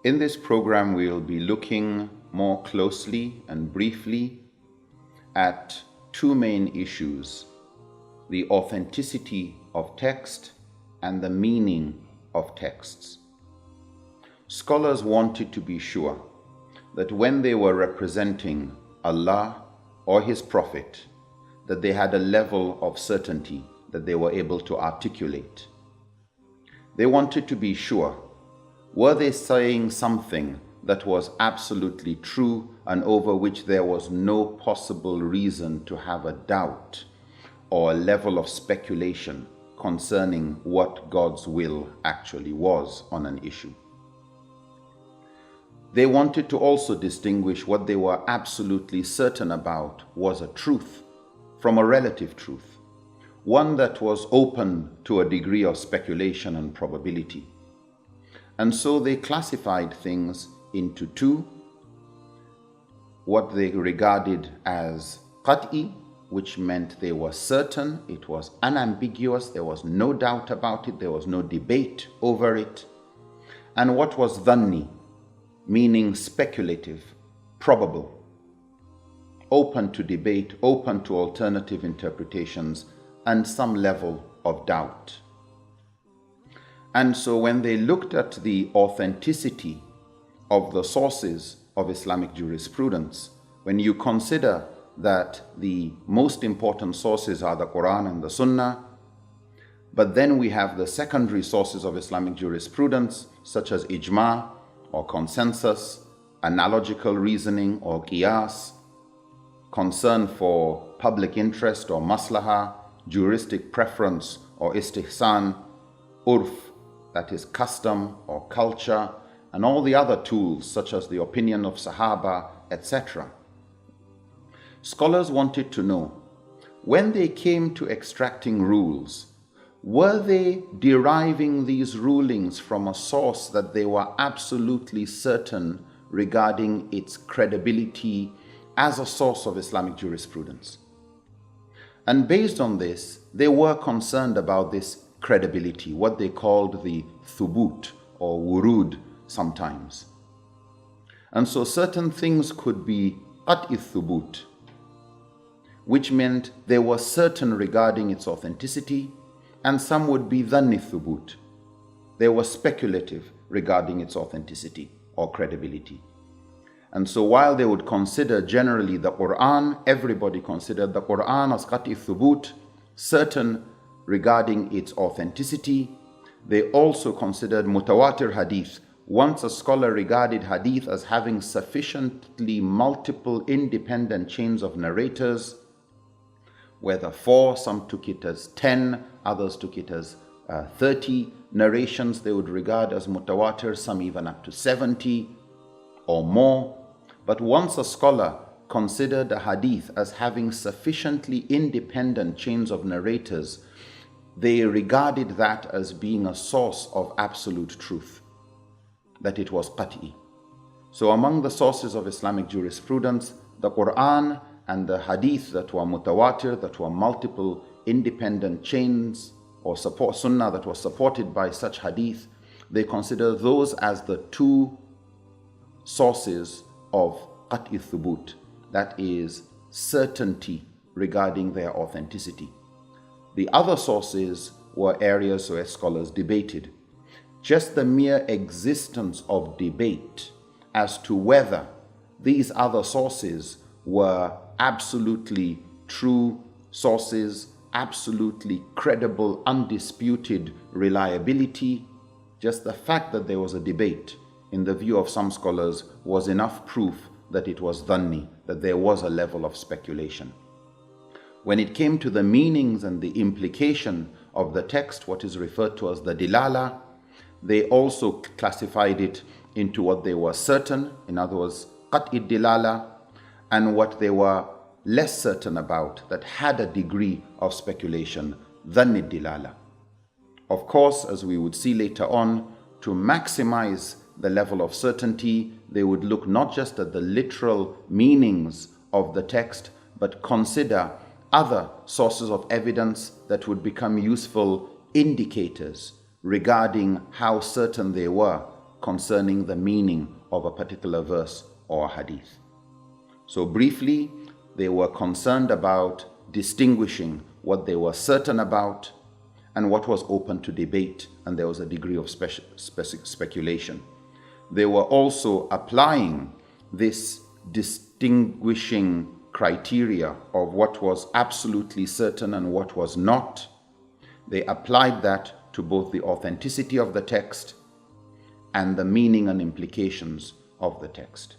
In this program, we'll be looking more closely and briefly at two main issues: the authenticity of text and the meaning of texts. Scholars wanted to be sure that when they were representing Allah or His Prophet, that they had a level of certainty that they were able to articulate. They wanted to be sure, were they saying something that was absolutely true and over which there was no possible reason to have a doubt or a level of speculation concerning what God's will actually was on an issue. They wanted to also distinguish what they were absolutely certain about was a truth from a relative truth, one that was open to a degree of speculation and probability. And so they classified things into two: what they regarded as qat'i, which meant they were certain, it was unambiguous, there was no doubt about it, there was no debate over it, and what was dhanni, meaning speculative, probable, open to debate, open to alternative interpretations, and some level of doubt. And so when they looked at the authenticity of the sources of Islamic jurisprudence, when you consider that the most important sources are the Quran and the Sunnah, but then we have the secondary sources of Islamic jurisprudence, such as ijma or consensus, analogical reasoning or qiyas, concern for public interest or maslaha, juristic preference or istihsan, urf, that is custom or culture, and all the other tools such as the opinion of Sahaba, etc. Scholars wanted to know, when they came to extracting rules, were they deriving these rulings from a source that they were absolutely certain regarding its credibility as a source of Islamic jurisprudence? And based on this, they were concerned about this credibility, what they called the thubut or wurud sometimes. And so certain things could be qat'i thubut, which meant they were certain regarding its authenticity, and some would be dhanni thubut. They were speculative regarding its authenticity or credibility. And so while they would consider generally the Quran, everybody considered the Quran as qat'i thubut, certain regarding its authenticity, they also considered mutawatir hadith. Once a scholar regarded hadith as having sufficiently multiple independent chains of narrators, whether 4, some took it as 10, others took it as 30 narrations they would regard as mutawatir, some even up to 70 or more. But once a scholar considered a hadith as having sufficiently independent chains of narrators, they regarded that as being a source of absolute truth, that it was qat'i. So among the sources of Islamic jurisprudence, the Quran and the hadith that were mutawatir, that were multiple independent chains, or support sunnah that was supported by such hadith, they consider those as the two sources of qat'i thubut, that is certainty regarding their authenticity. The other sources were areas where scholars debated. Just the mere existence of debate as to whether these other sources were absolutely true sources, absolutely credible, undisputed reliability, just the fact that there was a debate, in the view of some scholars, was enough proof that it was dhanni, that there was a level of speculation. When it came to the meanings and the implication of the text, what is referred to as the dilala, they also classified it into what they were certain, in other words, qat'i dilala, and what they were less certain about, that had a degree of speculation, dhanni dilala. Of course, as we would see later on, to maximize the level of certainty, they would look not just at the literal meanings of the text, but consider other sources of evidence that would become useful indicators regarding how certain they were concerning the meaning of a particular verse or hadith. So briefly, they were concerned about distinguishing what they were certain about and what was open to debate, and there was a degree of speculation. They were also applying this distinguishing criteria of what was absolutely certain and what was not. They applied that to both the authenticity of the text and the meaning and implications of the text.